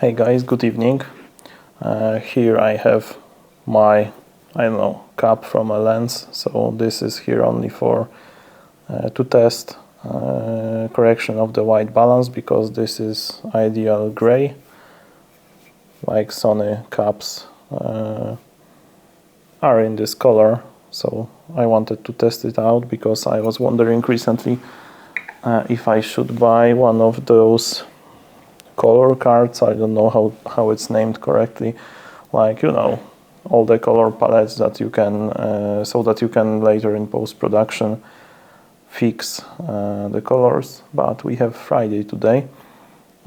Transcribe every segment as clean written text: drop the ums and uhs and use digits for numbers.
Hey guys, good evening. Here I have my, cap from a lens. So this is here only for to test correction of the white balance, because this is ideal gray, like Sony caps are in this color. So I wanted to test it out because I was wondering recently if I should buy one of those color cards. I don't know how it's named correctly, like all the color palettes that you can so that you can later in post-production fix the colors. But we have Friday today.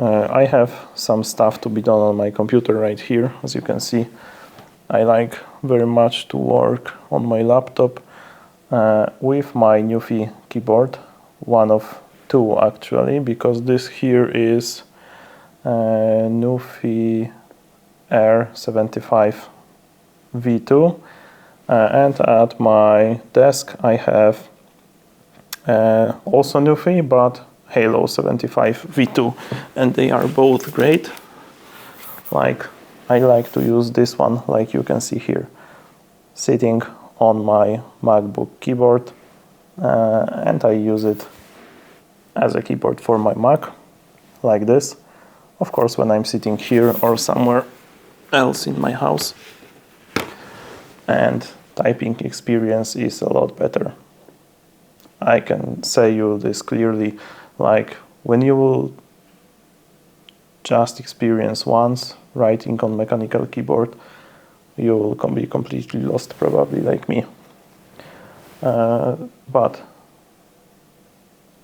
I have some stuff to be done on my computer right here. As you can see, I like very much to work on my laptop with my Newfie keyboard, one of two actually, because this here is Newfie R75 V2, and at my desk I have also Newfie, but Halo 75 V2, and they are both great. Like, I like to use this one, like you can see here, sitting on my MacBook keyboard, and I use it as a keyboard for my Mac, like this. Of course, when I'm sitting here or somewhere else in my house, and typing experience is a lot better. I can say you this clearly, like when you will just experience once writing on mechanical keyboard, you will be completely lost, probably like me. But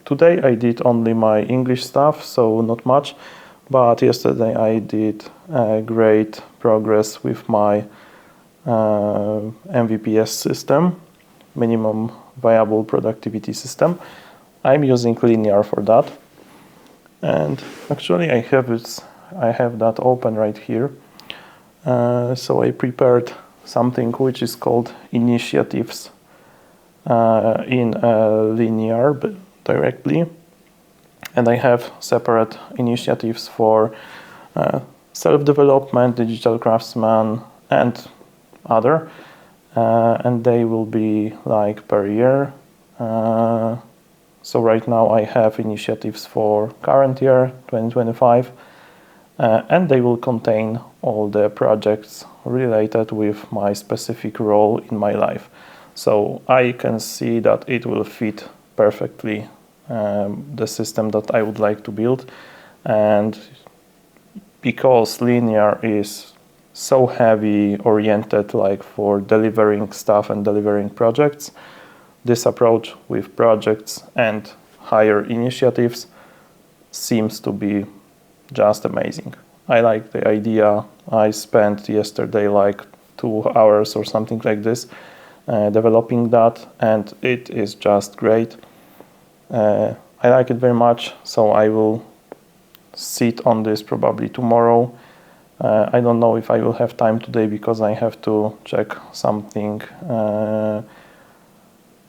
today I did only my English stuff, so not much. But yesterday I did great progress with my MVPS system, minimum viable productivity system. I'm using Linear for that, and actually I have that open right here. So I prepared something which is called initiatives in Linear directly. And I have separate initiatives for self-development, digital craftsman, and other. And they will be like per year. So right now I have initiatives for current year, 2025, and they will contain all the projects related with my specific role in my life. So I can see that it will fit perfectly the system that I would like to build. And because Linear is so heavy oriented, like for delivering stuff and delivering projects, this approach with projects and higher initiatives seems to be just amazing. I like the idea. I spent yesterday like 2 hours or something like this developing that, and it is just great. I like it very much, so I will sit on this probably tomorrow. I don't know if I will have time today because I have to check something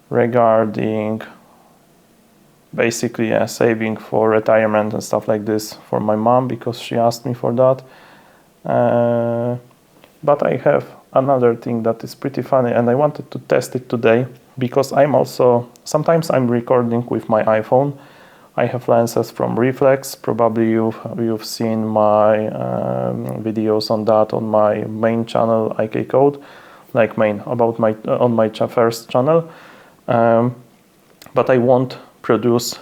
regarding basically saving for retirement and stuff like this for my mom, because she asked me for that. But I have another thing that is pretty funny, and I wanted to test it today, because sometimes I'm recording with my iPhone. I have lenses from Reflex. Probably you've seen my videos on that on my main channel, IK Code, like on my first channel. But I won't produce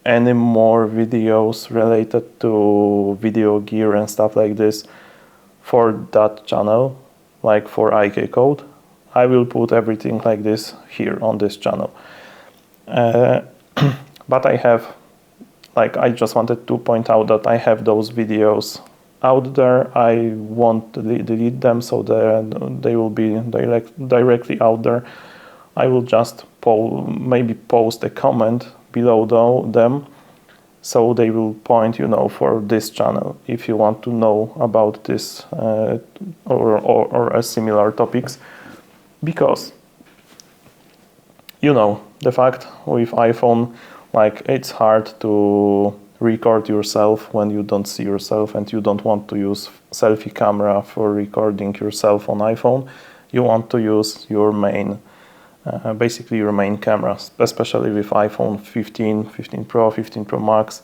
any more videos related to video gear and stuff like this for that channel, like for IK Code. I will put everything like this here on this channel. But I just wanted to point out that I have those videos out there. I won't delete them, so they will be directly out there. I will just maybe post a comment below them, so they will point, for this channel if you want to know about this or similar topics, because the fact with iPhone, like, it's hard to record yourself when you don't see yourself and you don't want to use selfie camera for recording yourself on iPhone. You want to use your main, basically your main camera, especially with iPhone 15, 15 Pro, 15 Pro Max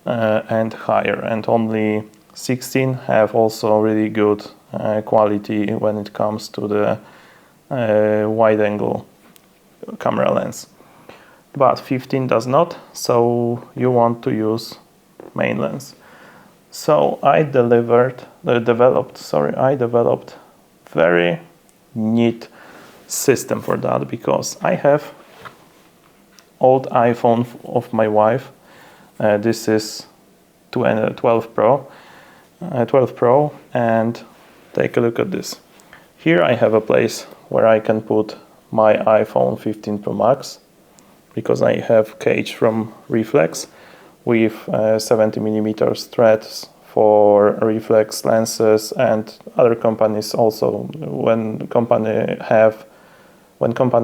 and higher. And only 16 have also really good quality when it comes to the wide angle camera lens. But 15 does not, so you want to use main lens. So I developed very neat system for that, because I have old iPhone of my wife. This is 12 Pro, and take a look at this. Here I have a place where I can put my iPhone 15 Pro Max, because I have cage from Reflex with 70mm threads for reflex lenses, and other companies also, when company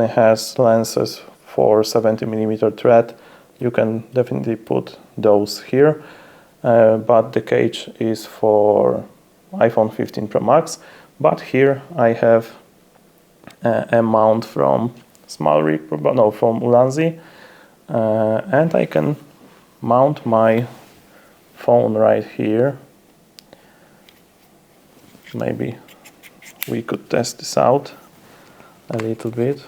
has lenses for 70mm thread, you can definitely put those here, but the cage is for iPhone 15 Pro Max. But here I have a mount from from Ulanzi, and I can mount my phone right here. Maybe we could test this out a little bit,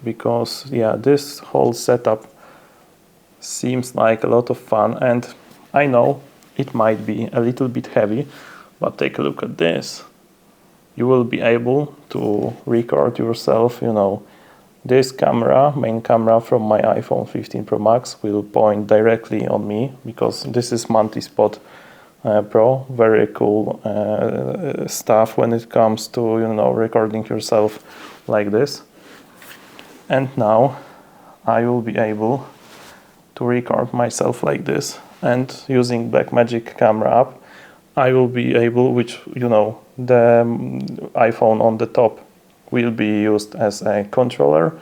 because yeah, this whole setup seems like a lot of fun, and I know it might be a little bit heavy, but take a look at this. You will be able to record yourself, you know. This camera, main camera from my iPhone 15 Pro Max, will point directly on me, because this is multi-spot Pro. Very cool stuff when it comes to, you know, recording yourself like this. And now I will be able to record myself like this, and using Blackmagic camera app, I will be able, which, you know, the iPhone on the top will be used as a controller,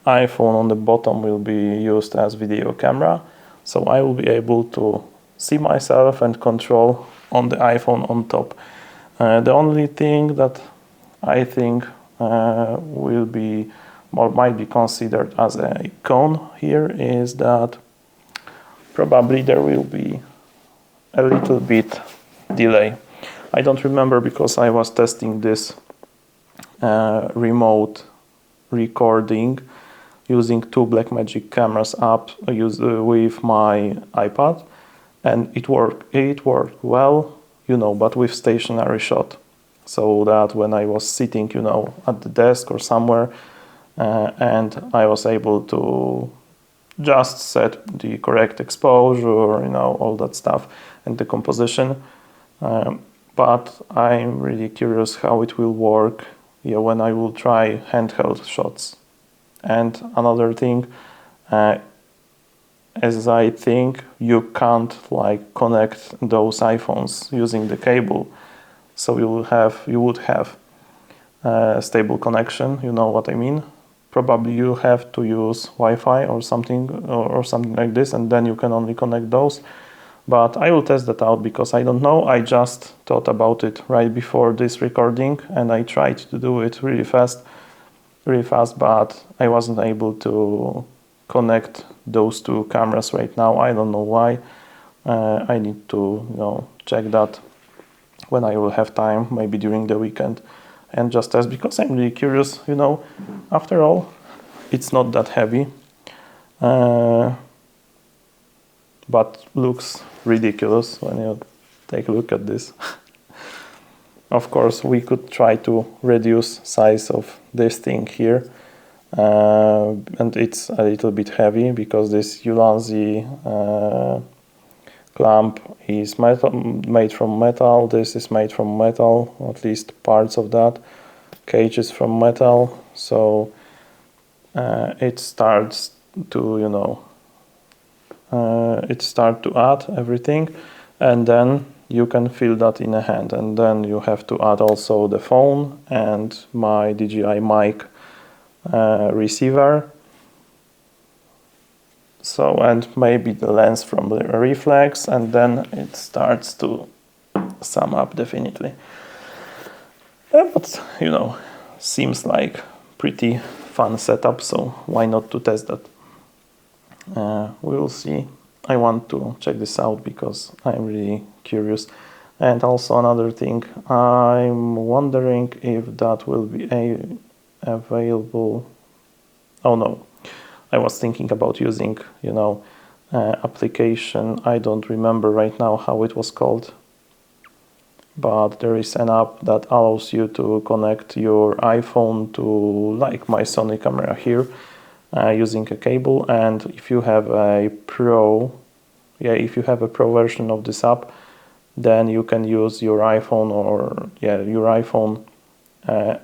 iPhone on the bottom will be used as video camera, so I will be able to see myself and control on the iPhone on top. The only thing that I think will be or might be considered as a con here is that probably there will be a little bit delay. I don't remember, because I was testing this remote recording using two Blackmagic cameras up with my iPad, and it worked well, you know, but with stationary shot, so that when I was sitting, you know, at the desk or somewhere, and I was able to just set the correct exposure, you know, all that stuff, and the composition. But I'm really curious how it will work, yeah, when I will try handheld shots. And another thing, as I think you can't like connect those iPhones using the cable, so you would have a stable connection. You know what I mean? Probably you have to use Wi-Fi or something like this, and then you can only connect those. But I will test that out, because I don't know. I just thought about it right before this recording, and I tried to do it really fast, but I wasn't able to connect those two cameras right now. I don't know why. I need to, you know, check that when I will have time, maybe during the weekend, and just test, because I'm really curious, you know. After all, it's not that heavy, but looks ridiculous when you take a look at this. Of course, we could try to reduce size of this thing here, and it's a little bit heavy, because this Ulanzi clamp is made from metal. This is made from metal, at least parts of that. Cage is from metal, so it starts to, you know, it starts to add everything, and then you can feel that in a hand, and then you have to add also the phone and my DJI mic receiver. So, and maybe the lens from the reflex, and then it starts to sum up definitely. But you know, seems like pretty fun setup, so why not to test that? We will see. I want to check this out because I'm really curious. And also another thing, I'm wondering if that will be available. Oh no, I was thinking about using, you know, application. I don't remember right now how it was called, but there is an app that allows you to connect your iPhone to, like my Sony camera here, using a cable. And if you have a pro, if you have a pro version of this app, then you can use your iPhone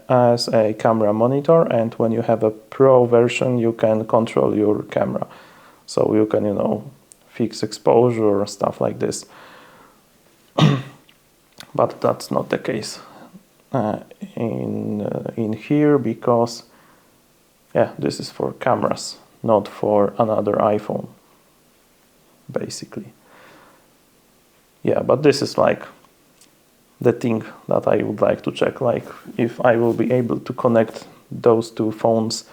as a camera monitor, and when you have a pro version you can control your camera, so you can, you know, fix exposure or stuff like this. But that's not the case in here, because this is for cameras, not for another iPhone basically. But this is like the thing that I would like to check, like if I will be able to connect those two phones,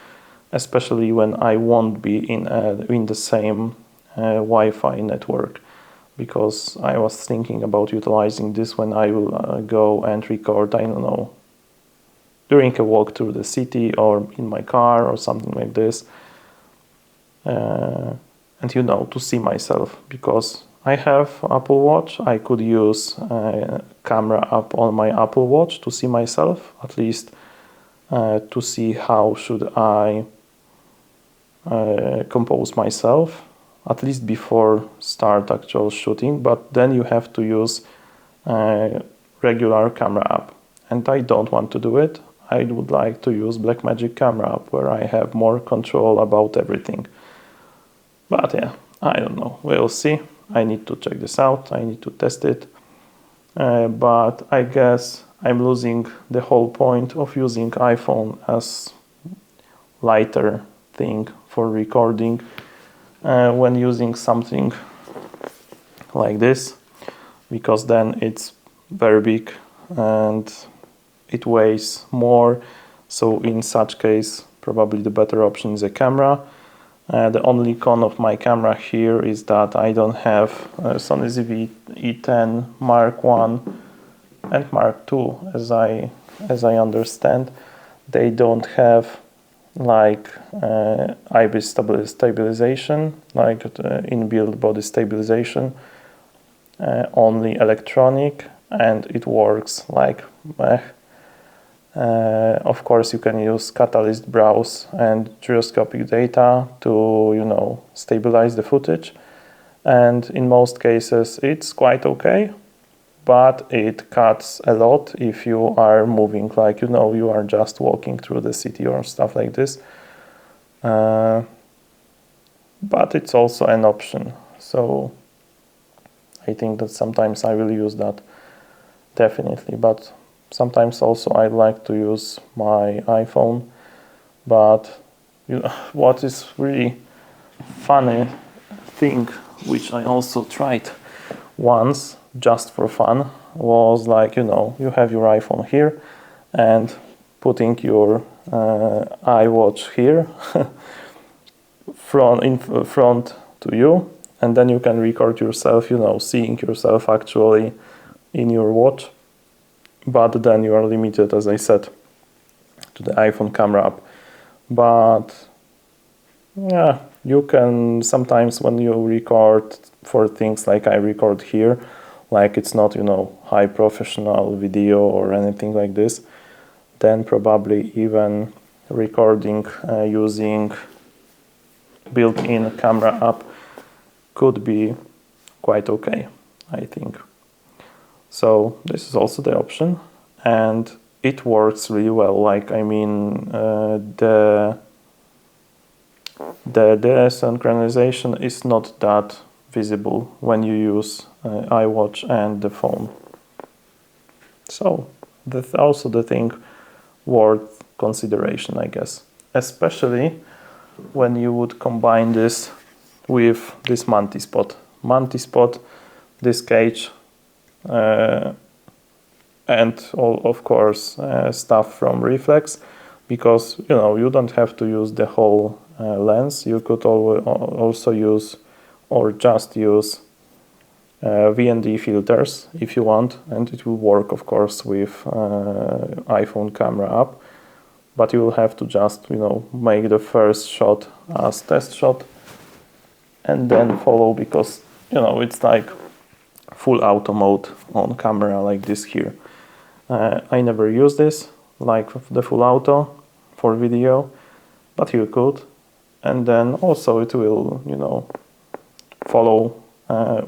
especially when I won't be in the same Wi-Fi network, because I was thinking about utilizing this when I will go and record, I don't know, during a walk through the city or in my car or something like this, and you know, to see myself, because I have Apple Watch. I could use a camera app on my Apple Watch to see myself, at least to see how should I compose myself, at least before start actual shooting. But then you have to use a regular camera app, and I don't want to do it. I would like to use Blackmagic camera app, where I have more control about everything. But I don't know, we'll see. I need to check this out, I need to test it, but I guess I'm losing the whole point of using iPhone as lighter thing for recording when using something like this, because then it's very big and it weighs more. So in such case, probably the better option is a camera. The only con of my camera here is that I don't have Sony ZV-E10 Mark 1 and Mark 2, as I understand. They don't have like IBIS stabilization, like inbuilt body stabilization, only electronic, and it works like meh. Of course, you can use Catalyst browse and gyroscopic data to, you know, stabilize the footage, and in most cases it's quite okay, but it cuts a lot if you are moving, like, you know, you are just walking through the city or stuff like this. But it's also an option, so I think that sometimes I will use that, definitely. But sometimes also I like to use my iPhone. But you know, what is really funny thing, which I also tried once just for fun, was like, you know, you have your iPhone here and putting your iWatch here in front to you, and then you can record yourself, you know, seeing yourself actually in your watch. But then you are limited, as I said, to the iPhone camera app. But yeah, you can sometimes, when you record for things like I record here, like it's not, you know, high professional video or anything like this, then probably even recording using built-in camera app could be quite okay, I think. So this is also the option, and it works really well. Like, I mean, the synchronization is not that visible when you use iWatch and the phone. So that's also the thing worth consideration, I guess, especially when you would combine this with this multi-spot. Multi-spot, this cage, and all, of course, stuff from reflex, because you don't have to use the whole lens. You could also use, or just use, VND filters if you want, and it will work, of course, with iPhone camera app. But you will have to just make the first shot as test shot, and then follow, because it's like full auto mode on camera like this here. I never use this, like the full auto for video, but you could. And then also it will, follow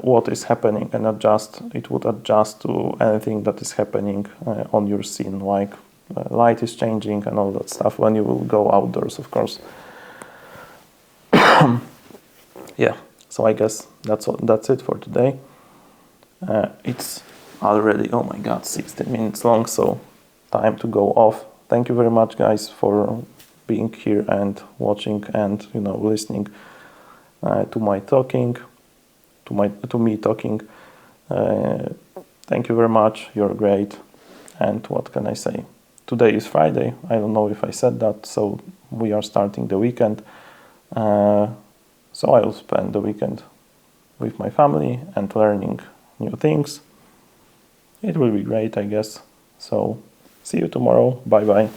what is happening and adjust. It would adjust to anything that is happening on your scene, like light is changing and all that stuff when you will go outdoors, of course. Yeah, so I guess that's it for today. It's already, oh my god, 16 minutes long, so time to go off. Thank you very much, guys, for being here and watching and listening to my talking, to me talking. Thank you very much. You're great. And what can I say? Today is Friday. I don't know if I said that. So we are starting the weekend. So I will spend the weekend with my family and learning new things. It will be great, I guess. So see you tomorrow. Bye bye.